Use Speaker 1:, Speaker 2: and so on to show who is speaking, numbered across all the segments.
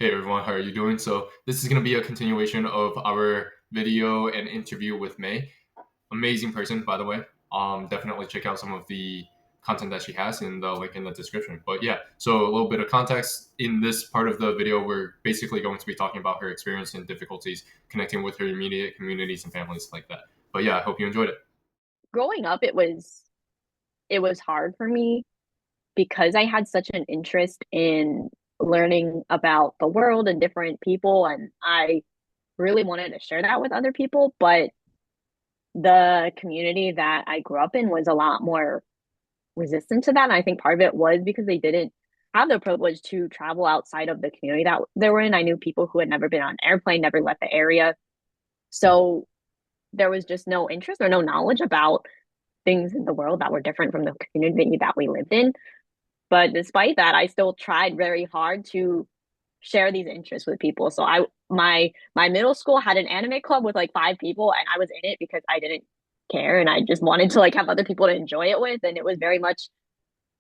Speaker 1: Hey everyone, how are you doing? So this is going to be a continuation of our video and interview with May. Amazing person, by the way. Definitely check out some of the content that she has in the link in the description. But yeah, so a little bit of context. In this part of the video, we're basically going to be talking about her experience and difficulties connecting with her immediate communities and families like that. But yeah, I hope you enjoyed it.
Speaker 2: Growing up it was hard for me because I had such an interest in learning about the world and different people, and I really wanted to share that with other people, but the community that I grew up in was a lot more resistant to that. And I think part of it was because they didn't have the privilege to travel outside of the community that they were in. I knew people who had never been on an airplane, never left the area. So there was just no interest or no knowledge about things in the world that were different from the community that we lived in. But despite that, I still tried very hard to share these interests with people. So my middle school had an anime club with like 5 people, and I was in it because I didn't care and I just wanted to like have other people to enjoy it with. And it was very much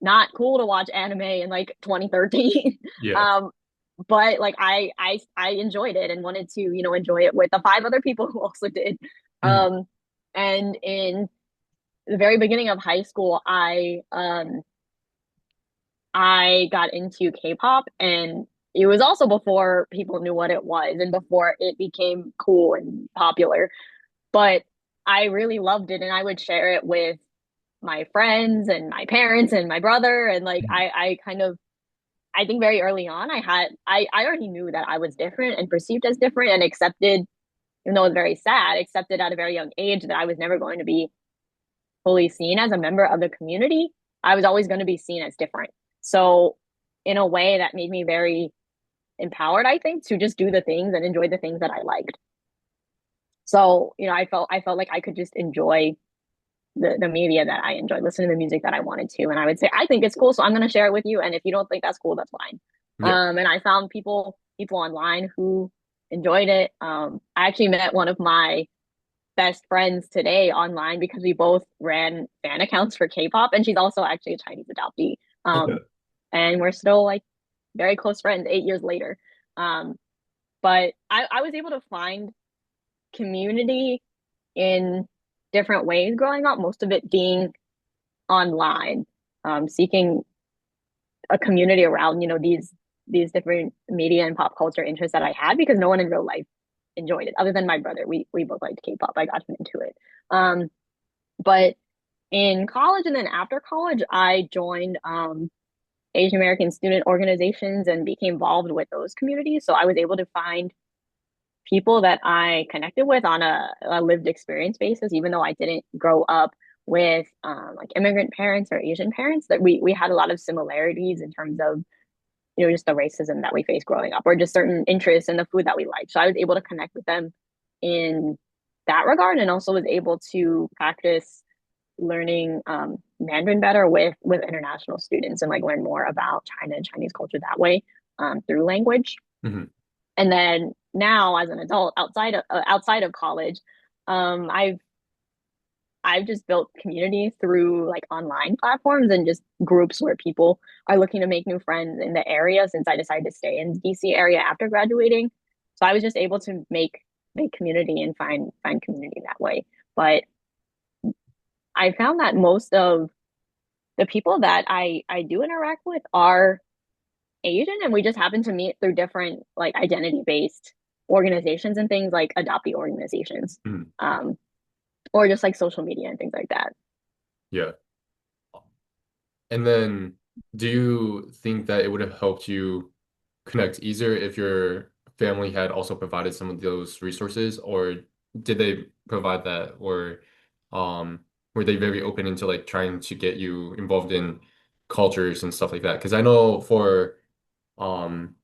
Speaker 2: not cool to watch anime in like 2013.
Speaker 1: Yeah.
Speaker 2: um, but like I enjoyed it and wanted to, enjoy it with the 5 other people who also did.
Speaker 1: Mhm.
Speaker 2: Um, and in the very beginning of high school, I got into K-pop, and it was also before people knew what it was and before it became cool and popular. But I really loved it, and I would share it with my friends and my parents and my brother. And like I think very early on I already knew that I was different and perceived as different and accepted, even though it was very sad, accepted at a very young age that I was never going to be fully seen as a member of the community. I was always going to be seen as different. So, in a way, that made me very empowered, I think, to just do the things and enjoy the things that I liked. So, I felt like I could just enjoy the media that I enjoyed, listen to the music that I wanted to. And I would say, I think it's cool, so I'm going to share it with you. And if you don't think that's cool, that's fine.
Speaker 1: Yeah.
Speaker 2: And I found people online who enjoyed it. I actually met one of my best friends today online because we both ran fan accounts for K-pop, and she's also actually a Chinese adoptee.
Speaker 1: Okay.
Speaker 2: And we're still like very close friends 8 years later. Um, but I was able to find community in different ways growing up, most of it being online, seeking a community around, these different media and pop culture interests that I had because no one in real life enjoyed it other than my brother. We both liked K-pop. I got him into it. But in college and then after college, I joined Asian American student organizations and became involved with those communities. So I was able to find people that I connected with on a lived experience basis, even though I didn't grow up with like immigrant parents or Asian parents, that we had a lot of similarities in terms of, just the racism that we faced growing up or just certain interests in the food that we like. So I was able to connect with them in that regard and also was able to practice learning Mandarin better with international students and like learn more about China and Chinese culture that way through language.
Speaker 1: Mhm.
Speaker 2: And then now, as an adult, outside of college, I've just built community through like online platforms and just groups where people are looking to make new friends in the area since I decided to stay in DC area after graduating. So I was just able to make community and find community that way. But I found that most of the people that I do interact with are Asian, and we just happen to meet through different like identity based organizations and things like adoptee organizations,
Speaker 1: Mhm.
Speaker 2: um, or just like social media and things like that.
Speaker 1: Yeah. And then, do you think that it would have helped you connect easier if your family had also provided some of those resources, or did they provide that, or were they very open into like trying to get you involved in cultures and stuff like that? Because I know for um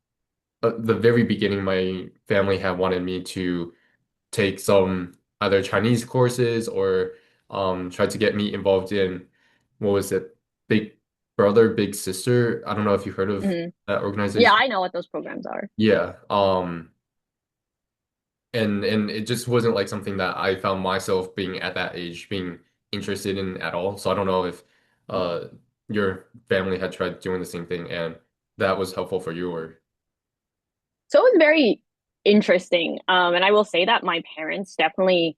Speaker 1: the very beginning, my family had wanted me to take some either Chinese courses or try to get me involved in what was it, Big Brother, Big Sister. I don't know if you heard of
Speaker 2: Hmm.
Speaker 1: that
Speaker 2: Yeah,
Speaker 1: organization.
Speaker 2: I know what those programs are.
Speaker 1: Yeah. And it just wasn't like something that I found myself being at that age being interested in at all. So I don't know if uh your family had tried doing the same thing and that was helpful for you or
Speaker 2: So it was very interesting. And I will say that my parents definitely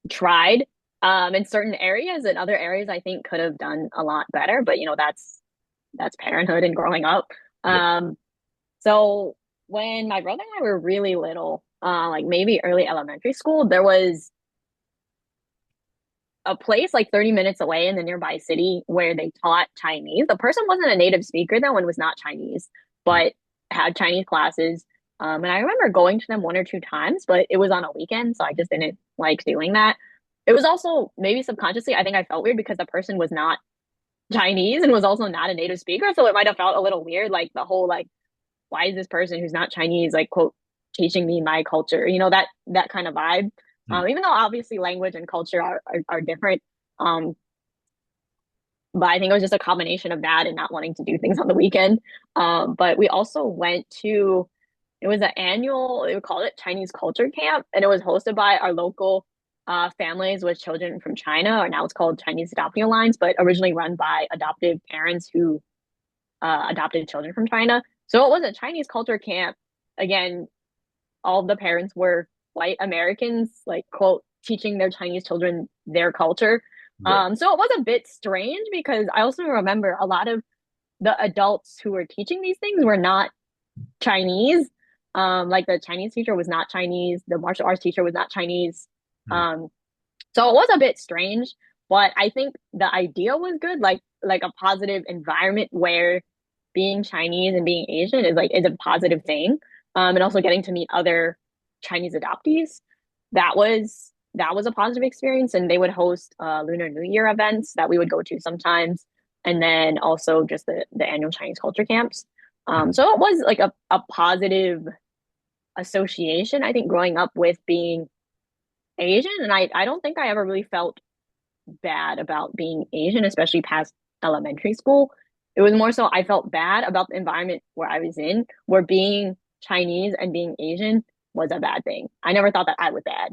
Speaker 2: tried in certain areas, and other areas I think could have done a lot better. But that's parenthood and growing up.
Speaker 1: Yeah.
Speaker 2: Um, so when my brother and I were really little, like maybe early elementary school, there was a place like 30 minutes away in the nearby city where they taught Chinese. The person wasn't a native speaker though and was not Chinese,
Speaker 1: Mm.
Speaker 2: but had Chinese classes. And I remember going to them one or two times, but it was on a weekend, so I just didn't like doing that. It was also maybe subconsciously, I think I felt weird because the person was not Chinese and was also not a native speaker, so it might have felt a little weird, like the whole like, why is this person who's not Chinese like quote teaching me my culture? That kind of vibe.
Speaker 1: Mm.
Speaker 2: Even though obviously language and culture are different. Um, but I think it was just a combination of that and not wanting to do things on the weekend. But we also went to it was an annual, they would call it Chinese culture camp, and it was hosted by our local families with children from China, or now it's called Chinese Adopting Alliance, but originally run by adoptive parents who adopted children from China. So it was a Chinese culture camp. Again, all of the parents were white Americans, like quote, teaching their Chinese children their culture.
Speaker 1: Yeah.
Speaker 2: So it was a bit strange because I also remember a lot of the adults who were teaching these things were not Chinese. Like the Chinese teacher was not Chinese, the martial arts teacher was not Chinese.
Speaker 1: Mm.
Speaker 2: Um, so it was a bit strange, but I think the idea was good, like a positive environment where being Chinese and being Asian is a positive thing. And also getting to meet other Chinese adoptees. That was a positive experience. And they would host Lunar New Year events that we would go to sometimes. And then also just the annual Chinese culture camps.
Speaker 1: Mm.
Speaker 2: So it was like a positive association, I think, growing up with being Asian. And I don't think I ever really felt bad about being Asian, especially past elementary school. It was more so I felt bad about the environment where I was in, where being Chinese and being Asian was a bad thing. I never thought that I was bad.